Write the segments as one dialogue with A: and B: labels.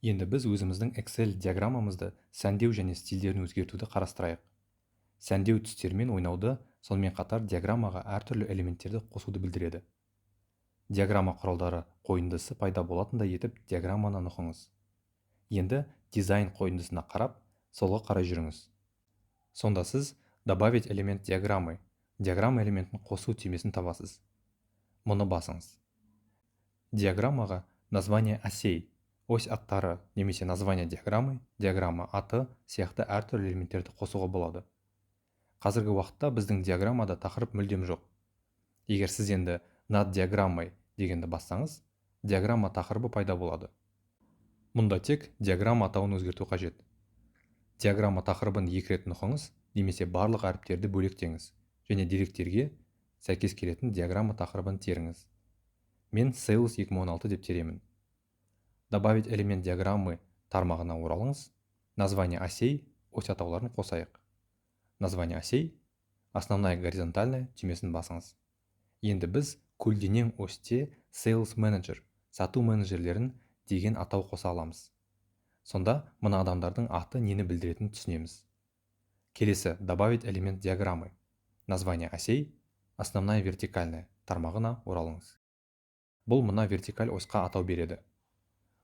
A: Енді біз өзіміздің Excel диаграммамызды сәндеу және стильдерін өзгертуді қарастырайық. Сәндеу түстермен ойнауды, сонымен қатар диаграммаға әртүрлі элементтерді қосуды білдіреді. Диаграмма құралдары қойындысы пайда болатындай етіп диаграмманы оқыңыз. Енді дизайн қойындысына қарап, солға қарай жүріңіз. Сонда сіз «Добавить элемент диаграммы» диаграмма элементін қосу түймесін табасыз. Мұны басыңыз. Диаграммаға название осей, ось аттары немесе название диаграммы, диаграмма аты сияқты әртүрлі элементтерді қосуға болады. Қазіргі уақытта біздің диаграммада тақырып мүлдем жоқ. Егер сіз енді над диаграммой дегенді бассаңыз, диаграмма тақырыбы пайда болады. Мұнда тек диаграмма атауын өзгерту қажет. Диаграмма тақырыбын екі рет оқыңыз, немесе барлық әріптерді бөлектеңіз және деректерге сәйкес келетін диаграмма тақырыбын теріңіз. Мен Sales 2016 деп теремін. Добавить элемент диаграммы тармағына оралыңыз. Название осей, ось атауларын қосайық. Название осей, основная горизонтальная түймесін басыңыз. Енді біз көлденең осьте Sales Manager, сату менеджерлерін деген атау қоса аламыз. Сонда мына адамдардың аты нені білдіретінін түсінеміз. Келесі добавить элемент диаграммы. Название осей, основная вертикальная тармағына оралыңыз. Бұл мына вертикаль осьқа атау береді.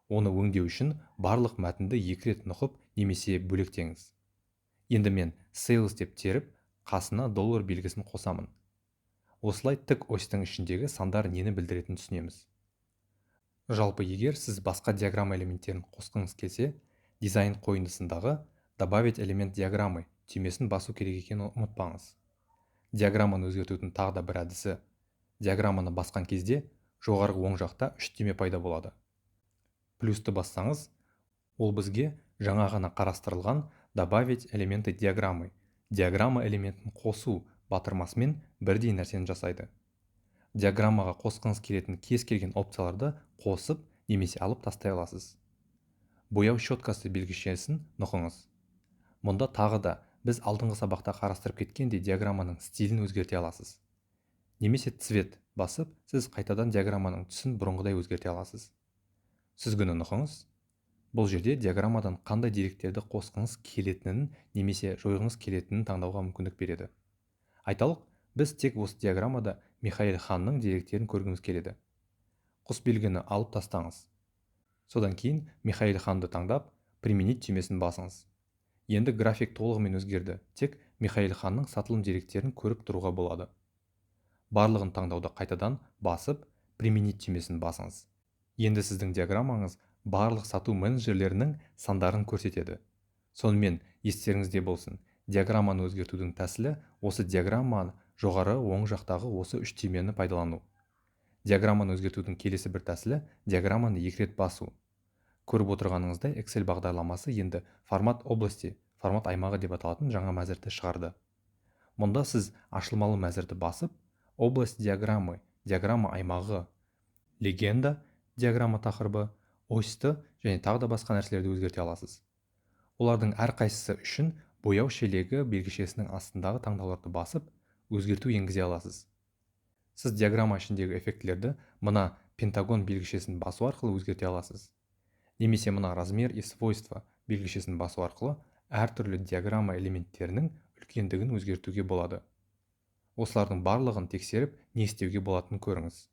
A: Оны өңдеу үшін барлық мәтінді екі рет оқып немесе бөлектеңіз. Енді мен Sales деп теріп, қасына доллар белгісін қосамын. Осылай тік осьтің ішіндегі сандар нені білдіретінін түсінеміз. Жалпы егер сіз басқа диаграмма элементтерін қосқыңыз келсе, дизайн қойындысындағы добавить элемент диаграммы түймесін басу керек екенін ұмытпаңыз. Диаграмманы өзгертудің тағы да бір әдісі. Диаграмманы басқан кезде жоғарғы оң жақта үш түйме пайда болады. Плюсты бассаңыз, ол бізге жаңа ғана қарастырылған добавить элементы диаграммы, диаграмма элементін қосу батырмасымен бірдей нәрсені жасайды. Диаграммаға қосқыңыз келетін кез келген опцияларды қосып немесе алып тастай аласыз. Бояу щеткасы белгішесін оқыңыз. Мұнда тағы да біз алдыңғы сабақта қарастырып кеткендей диаграмманың стилін өзгерте аласыз. Немесе цвет басып, сіз қайтадан диаграмманың түсін бұрынғыдай өзгерте аласыз. Сүзгінін оқыңыз. Бұл жерде диаграммадан қандай деректерді қосқыңыз келетінін немесе жойғыңыз келетінін таңдауға мүмкіндік береді. Айталық, біз тек осы диаграммада Михаил ханның деректерін көргіміз келеді. Құс белгіні алып тастаңыз. Содан кейін Михаил ханды таңдап, применить түймесін басыңыз. Енді график толығымен өзгерді, тек Михаил ханның сатылым деректерін көріп тұруға болады. Барлығын таңдауда қайтадан басып, применить түймесін басыңыз. Енді сіздің диаграммаңыз барлық сату менеджерлерінің сандарын көрсетеді. Сонымен естеріңізде болсын, диаграмманы өзгертудің тәсілі осы диаграмманы жоғары оң жақтағы осы үш түймені пайдалану. Диаграмманы өзгертудің келесі бір тәсілі диаграмманы екі рет басу. Көріп отырғаныңыздай Excel бағдарламасы енді формат области, формат аймағы деп аталатын жаңа мәзірді шығарды. Мұнда сіз ашылмалы мәзірді басып, область диаграммы, диаграмма аймағы, легенда, диаграмма тақырыбы, осьті және тағы да басқа нәрселерді өзгерте аласыз. Олардың әрқайсысы үшін бояу шелегі белгішесінің астындағы таңдауларды басып, өзгерту енгізе аласыз. Сіз диаграмма ішіндегі эффектілерді мына пентагон белгішесін басу арқылы өзгерте аласыз. Немесе мына размер и свойства белгішесін басу арқылы әртүрлі диаграмма элементтерінің үлкендігін өзгертуге болады. Осылардың барлығын тексеріп, не істеуге болатынын көріңіз.